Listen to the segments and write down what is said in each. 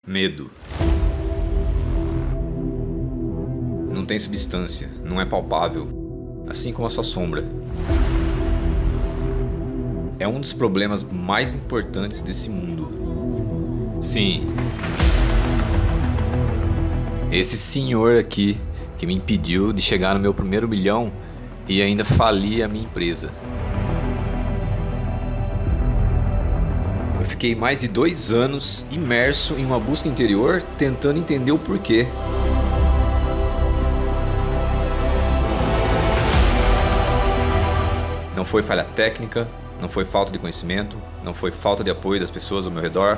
Medo. Não tem substância, não é palpável, assim como a sua sombra. É um dos problemas mais importantes desse mundo. Sim. Esse senhor aqui que me impediu de chegar no meu primeiro milhão e ainda falir a minha empresa. Eu fiquei mais de 2 anos imerso em uma busca interior, tentando entender o porquê. Não foi falha técnica, não foi falta de conhecimento, não foi falta de apoio das pessoas ao meu redor.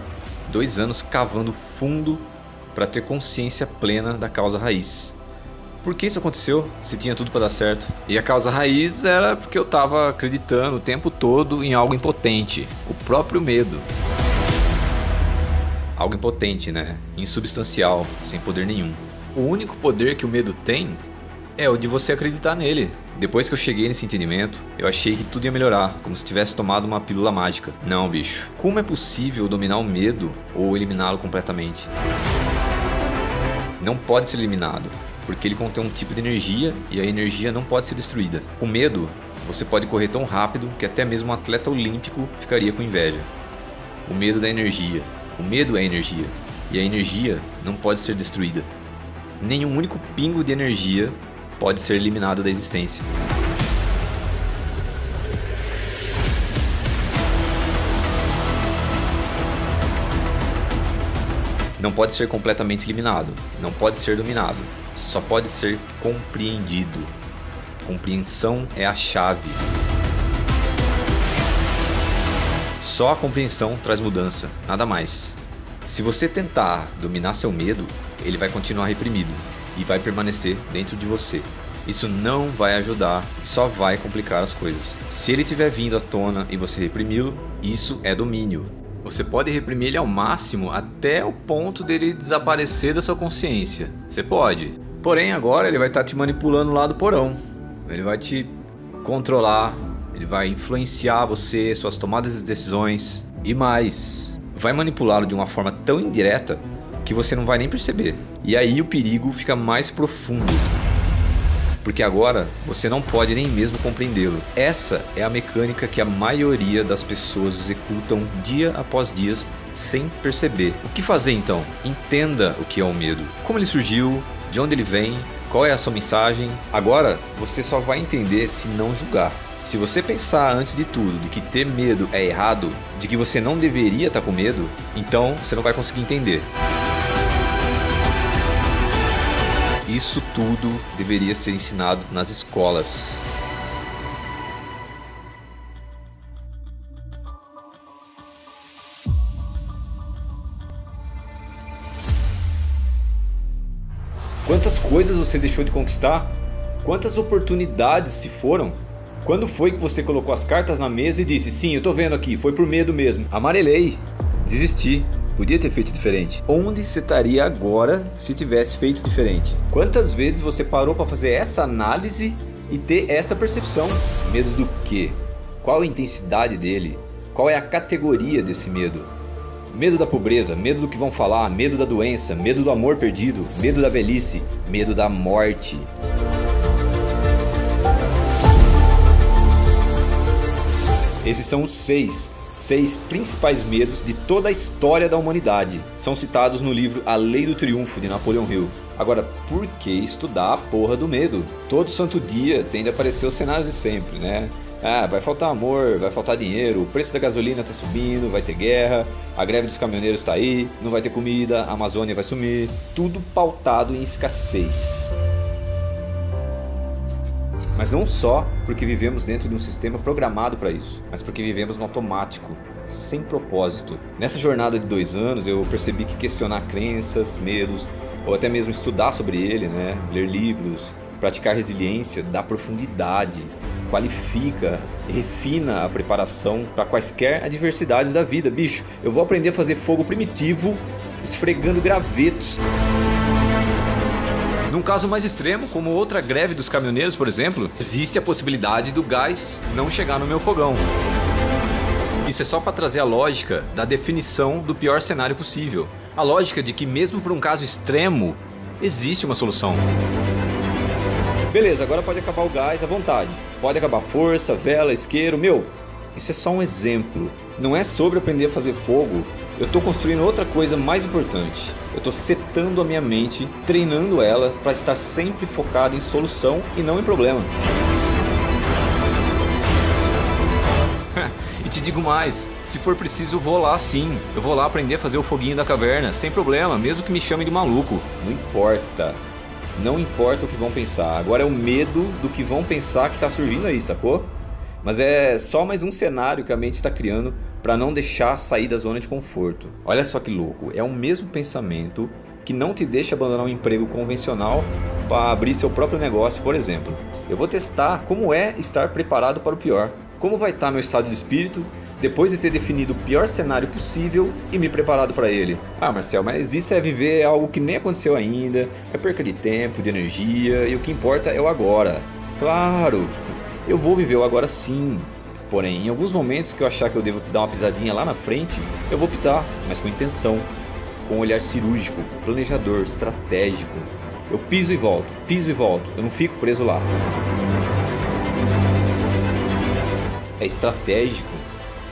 2 anos cavando fundo para ter consciência plena da causa raiz. Por que isso aconteceu, se tinha tudo para dar certo? E a causa raiz era porque eu estava acreditando o tempo todo em algo impotente, o próprio medo. Algo impotente, né? Insubstancial, sem poder nenhum. O único poder que o medo tem é o de você acreditar nele. Depois que eu cheguei nesse entendimento, eu achei que tudo ia melhorar, como se tivesse tomado uma pílula mágica. Não, bicho. Como é possível dominar o medo ou eliminá-lo completamente? Não pode ser eliminado, porque ele contém um tipo de energia e a energia não pode ser destruída. Com medo, você pode correr tão rápido que até mesmo um atleta olímpico ficaria com inveja. O medo da energia. O medo é energia, e a energia não pode ser destruída. Nenhum único pingo de energia pode ser eliminado da existência. Não pode ser completamente eliminado, não pode ser dominado, só pode ser compreendido. Compreensão é a chave. Só a compreensão traz mudança, nada mais. Se você tentar dominar seu medo, ele vai continuar reprimido e vai permanecer dentro de você. Isso não vai ajudar e só vai complicar as coisas. Se ele estiver vindo à tona e você reprimi-lo, isso é domínio. Você pode reprimir ele ao máximo até o ponto dele desaparecer da sua consciência. Você pode. Porém, agora ele vai estar te manipulando lá do porão. Ele vai te controlar, ele vai influenciar você, suas tomadas de decisões e mais. Vai manipulá-lo de uma forma tão indireta que você não vai nem perceber. E aí o perigo fica mais profundo. Porque agora você não pode nem mesmo compreendê-lo. Essa é a mecânica que a maioria das pessoas executam dia após dia sem perceber. O que fazer então? Entenda o que é o medo. Como ele surgiu, de onde ele vem, qual é a sua mensagem. Agora você só vai entender se não julgar. Se você pensar antes de tudo de que ter medo é errado, de que você não deveria estar com medo, então você não vai conseguir entender. Isso tudo deveria ser ensinado nas escolas. Quantas coisas você deixou de conquistar? Quantas oportunidades se foram? Quando foi que você colocou as cartas na mesa e disse: sim, eu tô vendo aqui, foi por medo mesmo. Amarelei, desisti, podia ter feito diferente. Onde você estaria agora se tivesse feito diferente? Quantas vezes você parou para fazer essa análise e ter essa percepção? Medo do quê? Qual a intensidade dele? Qual é a categoria desse medo? Medo da pobreza, medo do que vão falar, medo da doença, medo do amor perdido, medo da velhice, medo da morte. Esses são os seis principais medos de toda a história da humanidade. São citados no livro A Lei do Triunfo, de Napoleão Hill. Agora, por que estudar a porra do medo? Todo santo dia tem de aparecer os cenários de sempre, né? Vai faltar amor, vai faltar dinheiro, o preço da gasolina tá subindo, vai ter guerra, a greve dos caminhoneiros tá aí, não vai ter comida, a Amazônia vai sumir. Tudo pautado em escassez. Mas não só porque vivemos dentro de um sistema programado para isso, mas porque vivemos no automático, sem propósito. Nessa jornada de 2 anos eu percebi que questionar crenças, medos, ou até mesmo estudar sobre ele, né? Ler livros, praticar resiliência, dá profundidade, qualifica, refina a preparação para quaisquer adversidades da vida. Bicho, eu vou aprender a fazer fogo primitivo esfregando gravetos. Num caso mais extremo, como outra greve dos caminhoneiros, por exemplo, existe a possibilidade do gás não chegar no meu fogão. Isso é só para trazer a lógica da definição do pior cenário possível. A lógica de que mesmo por um caso extremo, existe uma solução. Beleza, agora pode acabar o gás à vontade. Pode acabar força, vela, isqueiro, isso é só um exemplo. Não é sobre aprender a fazer fogo. Eu estou construindo outra coisa mais importante. Eu estou setando a minha mente, treinando ela para estar sempre focada em solução e não em problema. E te digo mais, se for preciso eu vou lá sim. Eu vou lá aprender a fazer o foguinho da caverna, sem problema, mesmo que me chamem de maluco. Não importa. Não importa o que vão pensar. Agora é o medo do que vão pensar que está surgindo aí, sacou? Mas é só mais um cenário que a mente está criando para não deixar sair da zona de conforto. Olha só que louco, é o mesmo pensamento que não te deixa abandonar um emprego convencional para abrir seu próprio negócio, por exemplo. Eu vou testar como é estar preparado para o pior. Como vai estar meu estado de espírito depois de ter definido o pior cenário possível e me preparado para ele? Ah, Marcel, mas isso é viver algo que nem aconteceu ainda, é perca de tempo, de energia, e o que importa é o agora. Claro, eu vou viver o agora sim. Porém, em alguns momentos que eu achar que eu devo dar uma pisadinha lá na frente, eu vou pisar, mas com intenção, com um olhar cirúrgico, planejador, estratégico. Eu piso e volto, eu não fico preso lá. É estratégico.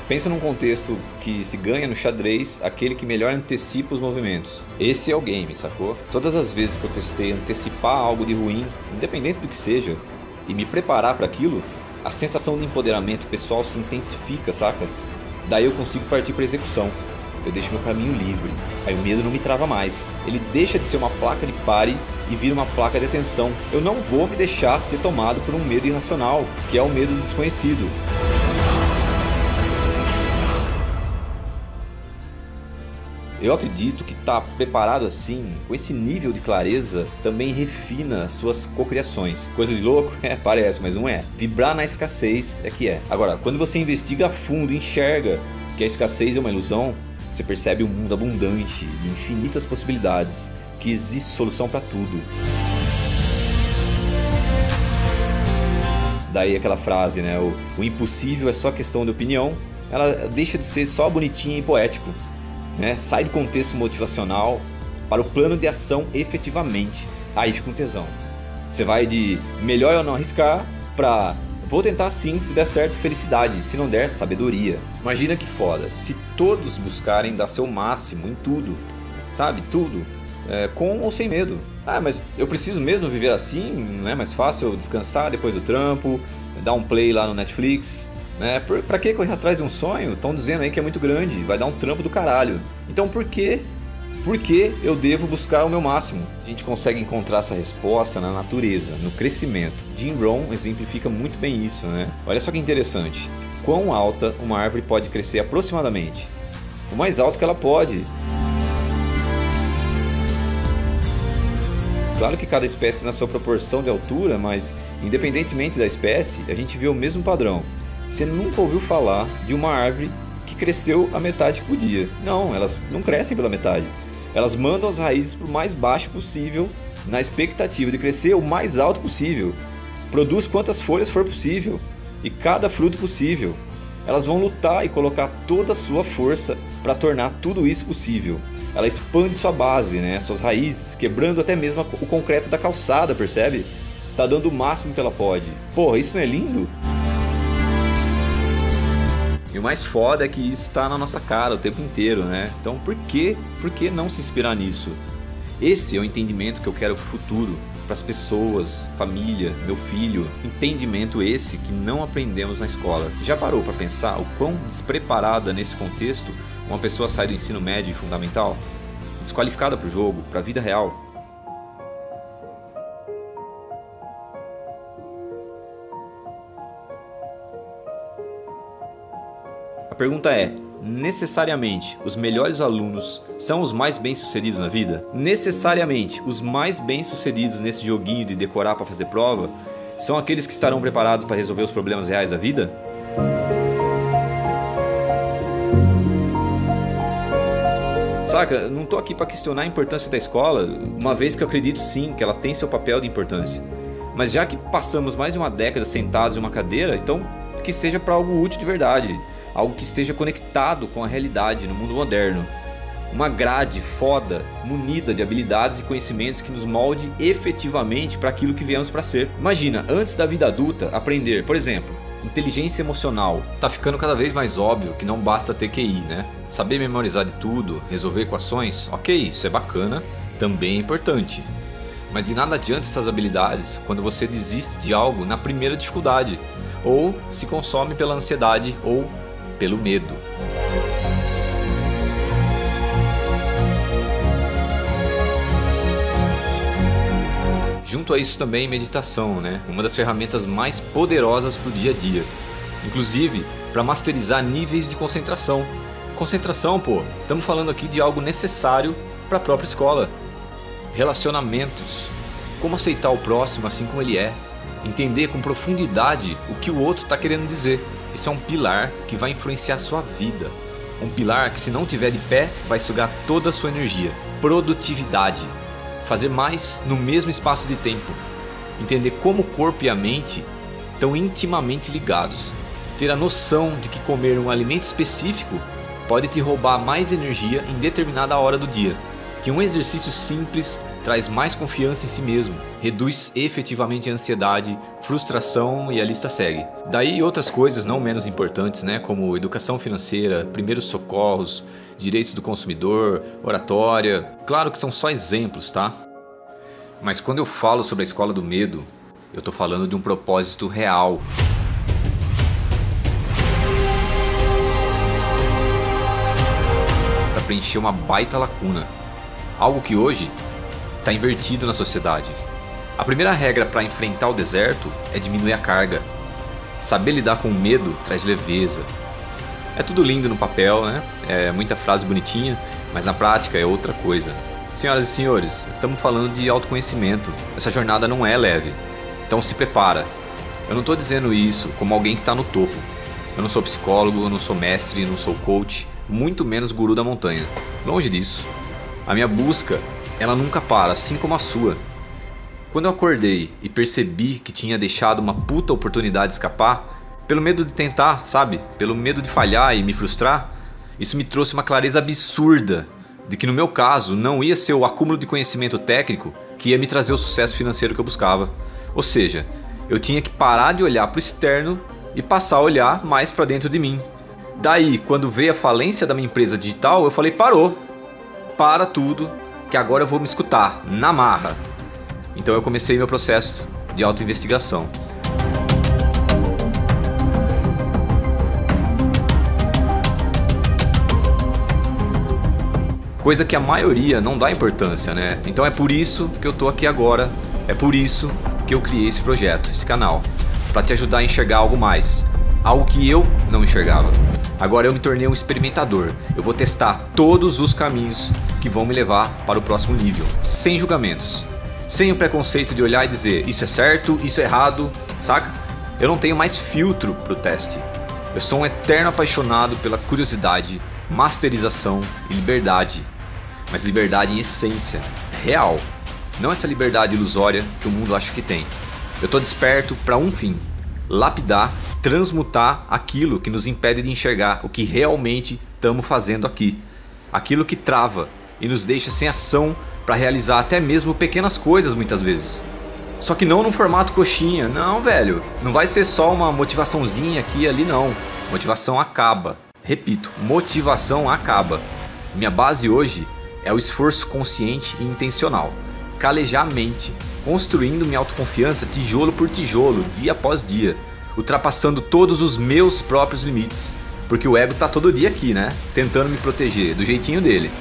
Pensa num contexto que se ganha no xadrez aquele que melhor antecipa os movimentos. Esse é o game, sacou? Todas as vezes que eu testei antecipar algo de ruim, independente do que seja, e me preparar para aquilo, a sensação de empoderamento pessoal se intensifica, saca? Daí eu consigo partir para execução. Eu deixo meu caminho livre. Aí o medo não me trava mais. Ele deixa de ser uma placa de pare e vira uma placa de atenção. Eu não vou me deixar ser tomado por um medo irracional, que é o medo do desconhecido. Eu acredito que estar preparado assim, com esse nível de clareza, também refina suas cocriações. Coisa de louco? Parece, mas não é. Vibrar na escassez é que é. Agora, quando você investiga a fundo e enxerga que a escassez é uma ilusão, você percebe um mundo abundante, de infinitas possibilidades, que existe solução para tudo. Daí aquela frase, né? O impossível é só questão de opinião. Ela deixa de ser só bonitinha e poético. Sai do contexto motivacional para o plano de ação efetivamente. Aí fica um tesão. Você vai de melhor eu não arriscar para vou tentar sim, se der certo, felicidade, se não der, sabedoria. Imagina que foda, se todos buscarem dar seu máximo em tudo, sabe, tudo, com ou sem medo. Ah, mas eu preciso mesmo viver assim? Não é mais fácil eu descansar depois do trampo, dar um play lá no Netflix? Pra que correr atrás de um sonho? Estão dizendo aí que é muito grande, vai dar um trampo do caralho. Então por que eu devo buscar o meu máximo? A gente consegue encontrar essa resposta na natureza, no crescimento. Jim Rohn exemplifica muito bem isso, né? Olha só que interessante. Quão alta uma árvore pode crescer aproximadamente? O mais alto que ela pode. Claro que cada espécie tem a sua proporção de altura, mas independentemente da espécie, a gente vê o mesmo padrão. Você nunca ouviu falar de uma árvore que cresceu a metade que podia. Não, elas não crescem pela metade. Elas mandam as raízes para o mais baixo possível, na expectativa de crescer o mais alto possível. Produz quantas folhas for possível e cada fruto possível. Elas vão lutar e colocar toda a sua força para tornar tudo isso possível. Ela expande sua base, suas raízes, quebrando até mesmo o concreto da calçada, percebe? Tá dando o máximo que ela pode. Porra, isso não é lindo? E o mais foda é que isso tá na nossa cara o tempo inteiro, né? Então por que não se inspirar nisso? Esse é o entendimento que eu quero pro futuro, para as pessoas, família, meu filho. Entendimento esse que não aprendemos na escola. Já parou para pensar o quão despreparada nesse contexto uma pessoa sai do ensino médio e fundamental? Desqualificada pro jogo, pra vida real. A pergunta é, necessariamente os melhores alunos são os mais bem-sucedidos na vida? Necessariamente os mais bem-sucedidos nesse joguinho de decorar para fazer prova são aqueles que estarão preparados para resolver os problemas reais da vida? Saca, não tô aqui para questionar a importância da escola, uma vez que eu acredito sim que ela tem seu papel de importância. Mas já que passamos mais de uma década sentados em uma cadeira, então que seja para algo útil de verdade. Algo que esteja conectado com a realidade no mundo moderno. uma grade foda, munida de habilidades e conhecimentos que nos molde efetivamente para aquilo que viemos para ser. Imagina, antes da vida adulta, aprender, por exemplo, inteligência emocional. Tá ficando cada vez mais óbvio que não basta ter QI, né? Saber memorizar de tudo, resolver equações, ok, isso é bacana, também é importante. Mas de nada adianta essas habilidades quando você desiste de algo na primeira dificuldade, ou se consome pela ansiedade ou pelo medo. Junto a isso também meditação, né? Uma das ferramentas mais poderosas para o dia a dia. Inclusive para masterizar níveis de concentração. Concentração, pô, estamos falando aqui de algo necessário para a própria escola. Relacionamentos. Como aceitar o próximo assim como ele é. Entender com profundidade o que o outro está querendo dizer. Isso é um pilar que vai influenciar a sua vida. Um pilar que, se não tiver de pé, vai sugar toda a sua energia. Produtividade. Fazer mais no mesmo espaço de tempo. Entender como o corpo e a mente estão intimamente ligados. Ter a noção de que comer um alimento específico pode te roubar mais energia em determinada hora do dia. Que um exercício simples traz mais confiança em si mesmo, reduz efetivamente a ansiedade, frustração e a lista segue. Daí outras coisas não menos importantes, né, como educação financeira, primeiros socorros, direitos do consumidor, oratória. Claro que são só exemplos, tá? Mas quando eu falo sobre a escola do medo, eu tô falando de um propósito real. Para preencher uma baita lacuna. Algo que hoje está invertido na sociedade. A primeira regra para enfrentar o deserto é diminuir a carga. Saber lidar com o medo traz leveza. É tudo lindo no papel, né? É muita frase bonitinha, mas na prática é outra coisa. Senhoras e senhores, estamos falando de autoconhecimento. Essa jornada não é leve. Então se prepara. Eu não estou dizendo isso como alguém que está no topo. Eu não sou psicólogo, eu não sou mestre, não sou coach, muito menos guru da montanha. Longe disso. A minha busca, ela nunca para, assim como a sua. Quando eu acordei e percebi que tinha deixado uma puta oportunidade escapar, pelo medo de tentar, sabe? Pelo medo de falhar e me frustrar, isso me trouxe uma clareza absurda de que no meu caso não ia ser o acúmulo de conhecimento técnico que ia me trazer o sucesso financeiro que eu buscava. Ou seja, eu tinha que parar de olhar para o externo e passar a olhar mais para dentro de mim. Daí, quando veio a falência da minha empresa digital, eu falei, parou. Para tudo, que agora eu vou me escutar, na marra. Então eu comecei meu processo de autoinvestigação. Coisa que a maioria não dá importância, né? Então é por isso que eu tô aqui agora, é por isso que eu criei esse projeto, esse canal, para te ajudar a enxergar algo mais, algo que eu não enxergava. Agora eu me tornei um experimentador. Eu vou testar todos os caminhos que vão me levar para o próximo nível, sem julgamentos, sem o preconceito de olhar e dizer isso é certo, isso é errado, saca? Eu não tenho mais filtro pro teste. Eu sou um eterno apaixonado pela curiosidade, masterização e liberdade. Mas liberdade em essência, real. Não essa liberdade ilusória que o mundo acha que tem. Eu tô desperto para um fim: lapidar, transmutar aquilo que nos impede de enxergar o que realmente estamos fazendo aqui. Aquilo que trava e nos deixa sem ação para realizar até mesmo pequenas coisas muitas vezes. Só que não no formato coxinha, não, velho. Não vai ser só uma motivaçãozinha aqui e ali, não. Motivação acaba. Repito, motivação acaba. Minha base hoje é o esforço consciente e intencional. Calejar a mente, construindo minha autoconfiança tijolo por tijolo, dia após dia. Ultrapassando todos os meus próprios limites. Porque o ego tá todo dia aqui, né? Tentando me proteger, do jeitinho dele.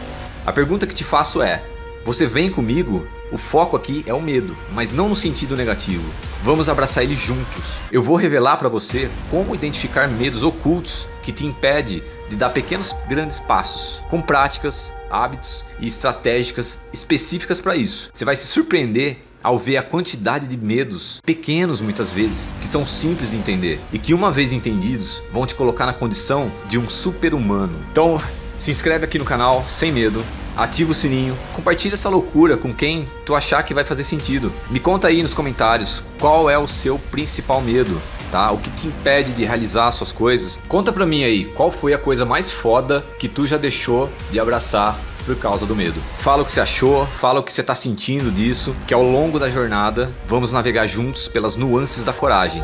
A pergunta que te faço é: você vem comigo? O foco aqui é o medo, mas não no sentido negativo. Vamos abraçar ele juntos. Eu vou revelar para você como identificar medos ocultos que te impedem de dar pequenos grandes passos, com práticas, hábitos e estratégicas específicas para isso. Você vai se surpreender ao ver a quantidade de medos, pequenos muitas vezes, que são simples de entender e que, uma vez entendidos, vão te colocar na condição de um super-humano. Então, se inscreve aqui no canal, sem medo, ativa o sininho, compartilha essa loucura com quem tu achar que vai fazer sentido. Me conta aí nos comentários qual é o seu principal medo, tá? O que te impede de realizar suas coisas. Conta pra mim aí, qual foi a coisa mais foda que tu já deixou de abraçar por causa do medo. Fala o que você achou, fala o que você está sentindo disso, que ao longo da jornada vamos navegar juntos pelas nuances da coragem.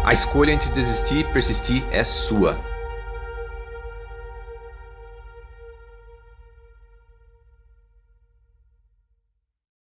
A escolha entre desistir e persistir é sua.